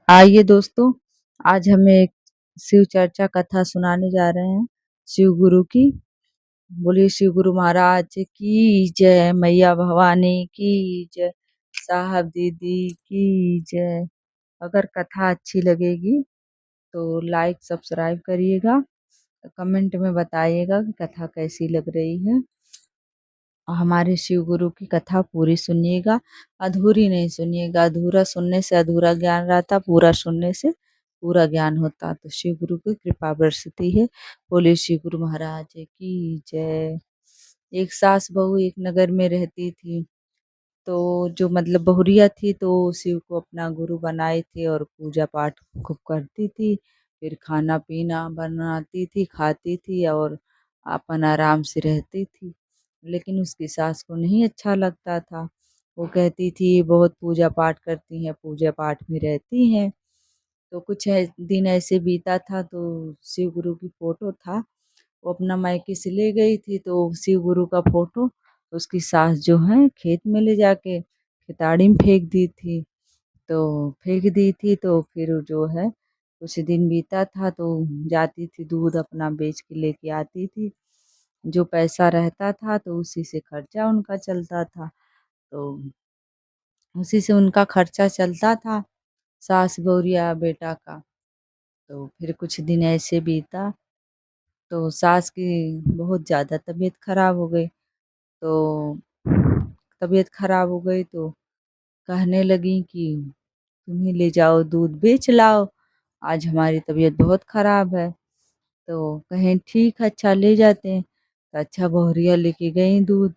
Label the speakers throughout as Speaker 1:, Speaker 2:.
Speaker 1: आइए दोस्तों, आज हम एक शिव चर्चा कथा सुनाने जा रहे हैं शिव गुरु की। बोलिए शिव गुरु महाराज की जय, मैया भवानी की जय, साहब दीदी की जय। अगर कथा अच्छी लगेगी तो लाइक सब्सक्राइब करिएगा, कमेंट में बताइएगा कि कथा कैसी लग रही है। और हमारे शिव गुरु की कथा पूरी सुनिएगा, अधूरी नहीं सुनिएगा। अधूरा सुनने से अधूरा ज्ञान रहता, पूरा सुनने से पूरा ज्ञान होता। तो शिव गुरु की कृपा बरसती है। बोले शिव गुरु महाराज की जय। एक सास बहू एक नगर में रहती थी। तो जो मतलब बहुरिया थी तो शिव को अपना गुरु बनाए थे और पूजा पाठ खूब करती थी। फिर खाना पीना बनाती थी, खाती थी और अपन आराम से रहती थी। लेकिन उसकी सास को नहीं अच्छा लगता था। वो कहती थी बहुत पूजा पाठ करती हैं, पूजा पाठ में रहती हैं। तो कुछ दिन ऐसे बीता था तो शिव गुरु की फोटो था, वो अपना मायके से ले गई थी। तो शिव गुरु का फोटो उसकी सास जो है खेत में ले जाके खेताड़ी में फेंक दी थी। तो फेंक दी थी तो फिर जो है कुछ दिन बीता था तो जाती थी दूध अपना बेच के लेके आती थी। जो पैसा रहता था तो उसी से खर्चा उनका चलता था। तो उसी से उनका खर्चा चलता था, सास बहुरिया बेटा का। तो फिर कुछ दिन ऐसे बीता तो सास की बहुत ज़्यादा तबीयत खराब हो गई। तो तबीयत खराब हो गई तो कहने लगी कि तुम ही ले जाओ दूध बेच लाओ, आज हमारी तबीयत बहुत खराब है। तो कहें ठीक है, अच्छा ले जाते हैं। तो अच्छा बहुरिया लेके गई दूध।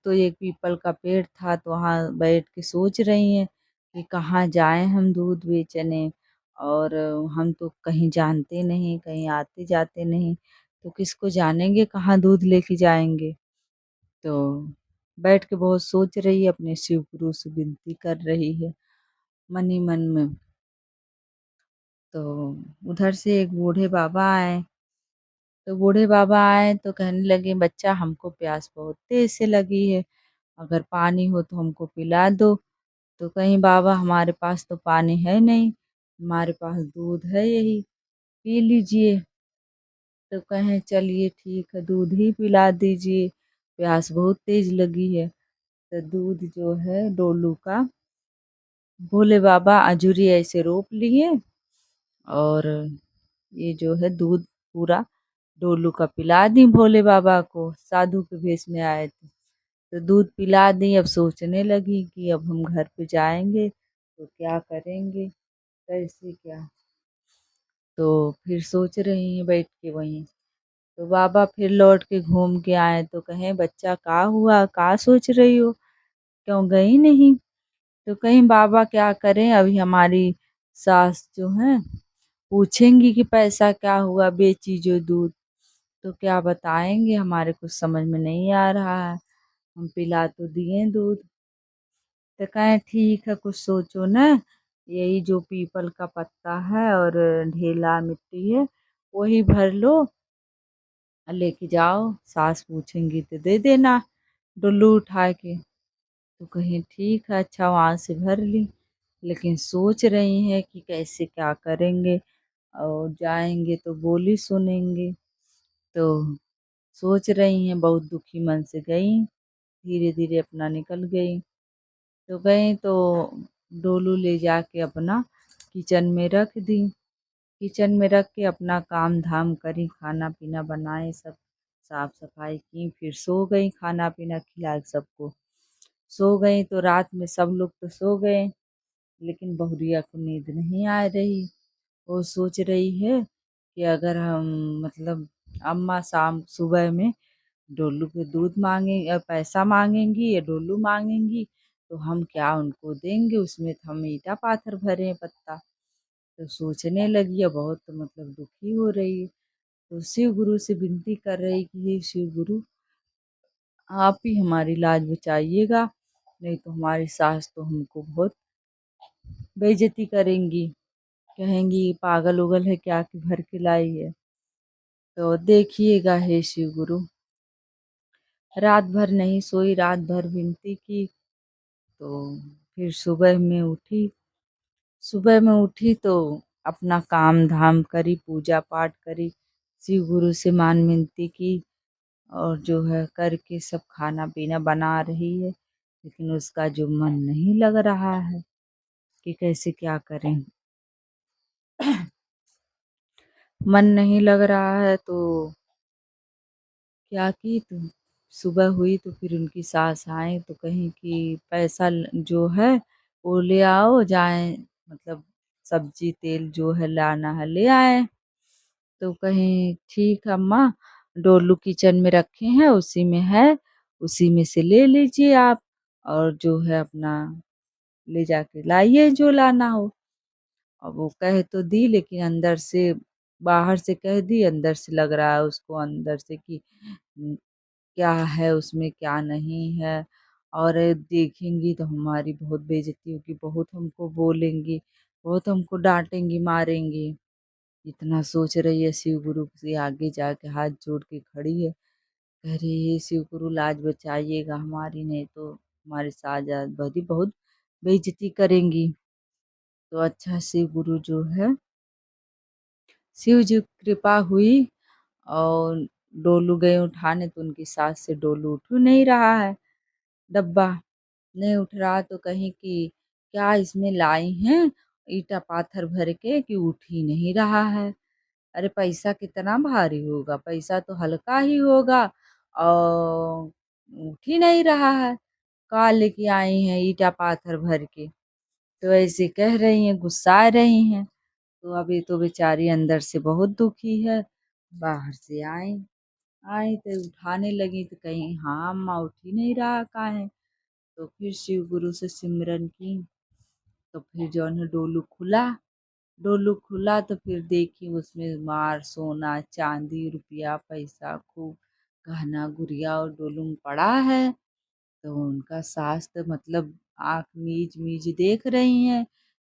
Speaker 1: तो एक पीपल का पेड़ था तो वहाँ बैठ के सोच रही हैं कि कहाँ जाएं हम दूध बेचने। और हम तो कहीं जानते नहीं, कहीं आते जाते नहीं, तो किसको जानेंगे कहाँ दूध लेके जाएंगे। तो बैठ के बहुत सोच रही है, अपने शिव गुरु से विनती कर रही है मन ही मन में। तो उधर से एक बूढ़े बाबा आए। तो बूढ़े बाबा आए तो कहने लगे बच्चा हमको प्यास बहुत तेज से लगी है, अगर पानी हो तो हमको पिला दो। तो कहीं बाबा हमारे पास तो पानी है नहीं, हमारे पास दूध है यही, पी लीजिए। तो कहें चलिए ठीक है, दूध ही पिला दीजिए, प्यास बहुत तेज लगी है। तो दूध जो है डोलू का भोले बाबा अजूरी ऐसे रोप लिए और ये जो है दूध पूरा डोलू का पिला दी भोले बाबा को, साधु के भेष में आए थे। तो दूध पिला दी। अब सोचने लगी कि अब हम घर पे जाएंगे तो क्या करेंगे, कैसे क्या। तो फिर सोच रही हैं बैठ के वहीं। तो बाबा फिर लौट के घूम के आए तो कहें बच्चा का हुआ, का सोच रही हो, क्यों गई नहीं। तो कहीं बाबा क्या करें, अभी हमारी सास जो है पूछेंगी कि पैसा क्या हुआ, बेची जो दूध, तो क्या बताएंगे, हमारे कुछ समझ में नहीं आ रहा है। हम पिला तो दिए दूध। तो कहें ठीक है, कुछ सोचो ना, यही जो पीपल का पत्ता है और ढेला मिट्टी है वही भर लो और लेके जाओ, सास पूछेंगी तो दे देना डुल्लू उठा के। तो कहीं ठीक है, अच्छा वहाँ से भर ली। लेकिन सोच रही हैं कि कैसे क्या करेंगे, और जाएंगे तो बोली सुनेंगे। तो सोच रही हैं, बहुत दुखी मन से गई, धीरे धीरे अपना निकल गई। तो गई तो डोलू ले जाके अपना किचन में रख दी। किचन में रख के अपना काम धाम करी, खाना पीना बनाए, सब साफ सफाई की, फिर सो गई, खाना पीना खिला के सबको सो गई। तो रात में सब लोग तो सो गए, लेकिन बहुरिया को नींद नहीं आ रही। वो सोच रही है कि अगर हम मतलब अम्मा शाम सुबह में डोलू के दूध पैसा मांगेंगी या डोलू मांगेंगी तो हम क्या उनको देंगे, उसमें तो हम ईटा पाथर भरे हैं पत्ता। तो सोचने लगी है, बहुत मतलब दुखी हो रही है। तो शिव गुरु से विनती कर रही कि हे शिव गुरु, आप ही हमारी लाज बचाइएगा, नहीं तो हमारी सास तो हमको बहुत बेइज्जती करेंगी, कहेंगी पागल उगल है क्या कि भर के लाई है। तो देखिएगा हे शिव गुरु। रात भर नहीं सोई, रात भर विनती की। तो फिर सुबह में उठी, सुबह में उठी तो अपना काम धाम करी, पूजा पाठ करी, शिव गुरु से मान मिनती की और जो है करके सब खाना पीना बना रही है, लेकिन उसका जो मन नहीं लग रहा है कि कैसे क्या करें। मन नहीं लग रहा है तो क्या की तुम, सुबह हुई तो फिर उनकी सास आए तो कहीं कि पैसा जो है वो ले आओ, जाए मतलब सब्जी तेल जो है लाना है ले आए। तो कहीं ठीक है अम्मा, डोलू किचन में रखे हैं उसी में है, उसी में से ले लीजिए आप और जो है अपना ले जाके लाइए जो लाना हो। अब वो कह तो दी लेकिन अंदर से, बाहर से कह दी अंदर से लग रहा है उसको अंदर से कि क्या है उसमें क्या नहीं है। और देखेंगी तो हमारी बहुत बेइज्जती होगी, बहुत हमको बोलेंगी, बहुत हमको डांटेंगी मारेंगी। इतना सोच रही है, शिव गुरु से आगे जाके हाथ जोड़ के खड़ी है, कह रही है शिव गुरु लाज बचाइएगा हमारी, नहीं तो हमारे साथ बदी बहुत बेइज्जती करेंगी। तो अच्छा शिव गुरु जो है, शिव जी की कृपा हुई और डोलू गए उठाने तो उनकी सास से डोलू उठ नहीं रहा है, डब्बा नहीं उठ रहा तो कहीं कि क्या इसमें लाई हैं ईटा पाथर भर के कि उठ ही नहीं रहा है। अरे पैसा कितना भारी होगा, पैसा तो हल्का ही होगा और उठ ही नहीं रहा है। कहाँ लेके आई हैं ईटा पाथर भर के, तो ऐसे कह रही हैं, गुस्सा रही हैं। तो अभी तो बेचारी अंदर से बहुत दुखी है। बाहर से आई तो उठाने लगी तो कहीं हाँ अम्मा उठ ही नहीं रहा काहे। तो फिर शिव गुरु से सिमरन की तो फिर जो है डोलू खुला तो फिर देखी उसमें मार सोना चांदी रुपया पैसा खूब गहना गुड़िया और डोलू में पड़ा है। तो उनका सास तो मतलब आँख मीच मीच देख रही हैं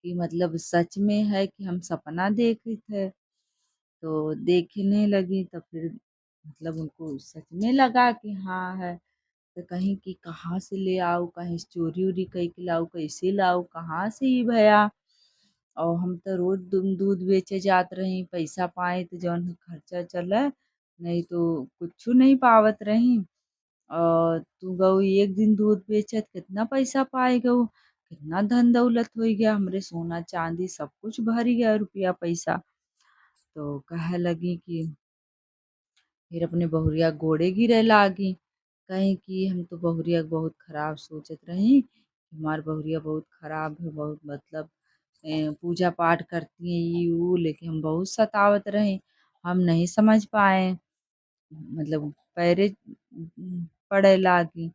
Speaker 1: कि मतलब सच में है कि हम सपना देखे थे। तो देखने लगी तो फिर मतलब उनको सच में लगा कि हाँ है। तो कहीं कि कहाँ से ले आओ, कहीं से चोरी-वोरी कई के लाऊँ, कैसे लाऊँ, कहाँ से ई भया। और हम तो रोज़ दूध बेचे जात रही, पैसा पाए तो जौन है खर्चा चले, नहीं तो कुछु नहीं पावत रही। और तू गऊ एक दिन दूध बेचत कितना पैसा पाए गऊ, कितना धन दौलत होई गया, हमरे सोना चांदी सब कुछ भरी गया रुपया पैसा। तो कहे लगी कि फिर अपने बहुरिया गोड़े गिरे लागी, कहीं कि हम तो बहुरिया के बहुत खराब सोचत रही, हमार बहुरिया बहुत खराब है, बहुत मतलब पूजा पाठ करती हैं ये वो, लेकिन हम बहुत सतावत रहे, हम नहीं समझ पाए, मतलब पैरे पड़े लागी।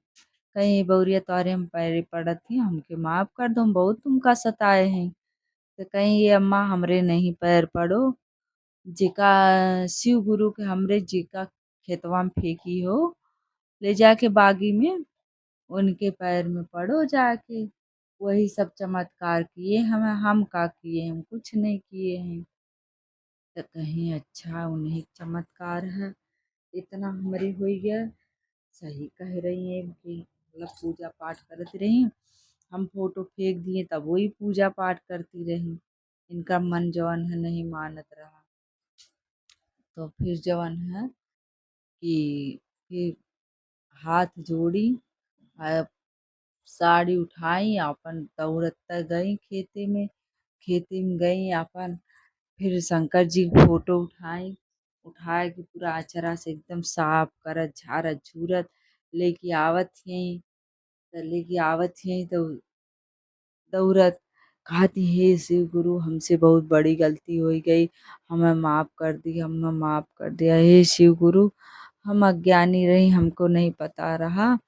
Speaker 1: कहीं बहुरिया तोहरे हम पैरे पड़त ही, हमके माफ कर दो, हम बहुत तुमका सताए हैं। तो कहीं ये अम्मा हमरे नहीं पैर पड़ो, जेका शिव गुरु के हमरे जेका खेतवा में फेंकी हो, ले जाके बागी में उनके पैर में पड़ो जाके। वही सब चमत्कार किए हम का किए, हम कुछ नहीं किए हैं। तो कहीं अच्छा उन्हीं के चमत्कार है, इतना हमरे हुई गया। सही कह रही हैं कि मतलब पूजा पाठ करती रही, हम फोटो फेंक दिए तब वही पूजा पाठ करती रही, इनका मन जवन है नहीं मानत रहा। तो फिर जवन है कि फिर हाथ जोड़ी, आ, साड़ी उठाई अपन दौड़त गई खेते में गई अपन, फिर शंकर जी की फोटो उठाए के पूरा अचरा से एकदम साफ करत झारत झूरत लेके आवत यहीं तो दौड़त कहती हे शिव गुरु हमसे बहुत बड़ी गलती हो गई, हमें माफ कर दिया हे शिव गुरु, हम अज्ञानी रही, हमको नहीं पता रहा,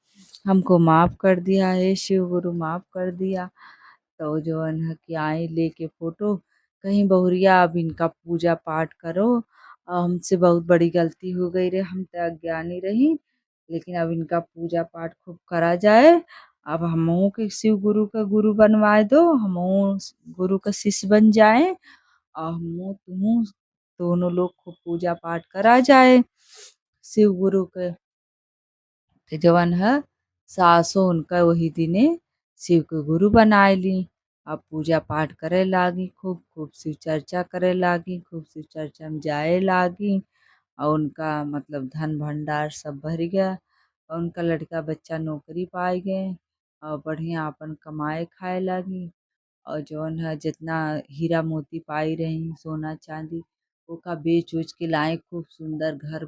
Speaker 1: हमको माफ कर दिया हे शिव गुरु, माफ कर दिया। तो जवन है कि आई लेके फोटो, कहीं बहुरिया अब इनका पूजा पाठ करो, हमसे बहुत बड़ी गलती हो गई रे, हम तो अज्ञानी रही, लेकिन अब इनका पूजा पाठ खूब करा जाए। अब हमहू के शिव गुरु का गुरु बनवाए दो, हमहू गुरु का शिष्य बन जाए और हमहू तुमहू दोनों लोग खूब पूजा पाठ करा जाए शिव गुरु के। तो जवन है सासो उनका वही दिने शिव के गुरु बनाए ली। अब पूजा पाठ करे लागी, खूब खूब शिव चर्चा करे लागी, खूब शिव चर्चा में जाए लागी। और उनका मतलब धन भंडार सब भर गया और उनका लड़का बच्चा नौकरी पाए गए और बढ़िया अपन कमाए खाए लागी। और जौन है जितना हीरा मोती पाई रही सोना चांदी ओका बेच उच के लाए, खूब सुंदर घर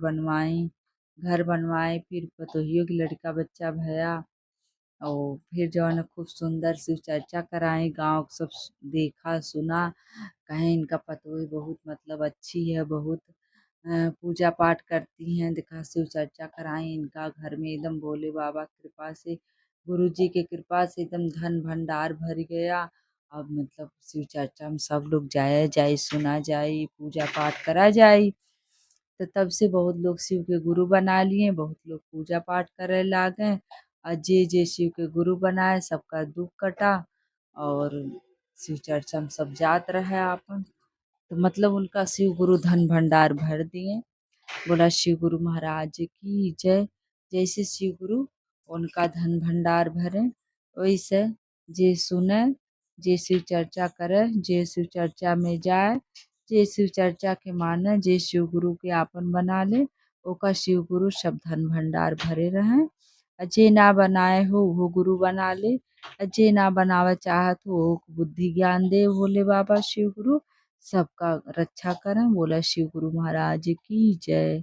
Speaker 1: बनवाए। फिर पतोहियो के लड़का बच्चा भया और फिर जो है ना खूब सुंदर शिव चर्चा कराए, गांव के सब देखा सुना, कहें इनका पतोही बहुत मतलब अच्छी है, बहुत पूजा पाठ करती हैं। देखा शिव चर्चा कराए इनका घर में एकदम भोले बाबा की कृपा से, गुरु जी की कृपा से एकदम धन भंडार भर गया। अब मतलब शिव चर्चा में सब लोग जाया जाए, सुना जाए, पूजा पाठ करा जाए। तो तब से बहुत लोग शिव के गुरु बना लिए, बहुत लोग पूजा पाठ करे लागे। और जे जे शिव के गुरु बनाए सबका दुख कटा और शिव चर्चा में सब जात रहे आपन। तो मतलब उनका शिव गुरु धन भंडार भर दिए। बोला शिव गुरु महाराज की जय। जैसे शिव गुरु उनका धन भंडार भरे, वैसे जे सुने, जे शिव चर्चा करे, जे शिव चर्चा में जाए, जे शिव चर्चा के माने, जे शिव गुरु के आपन बना ले, ओका शिव गुरु सब धन भंडार भरे रहे। जे ना बनाए हो वो गुरु बना ले, जे ना बनावे चाहत हो वो बुद्धि ज्ञान दे भोले बाबा शिव गुरु, सबका रक्षा करें। बोला शिव गुरु महाराज की जय।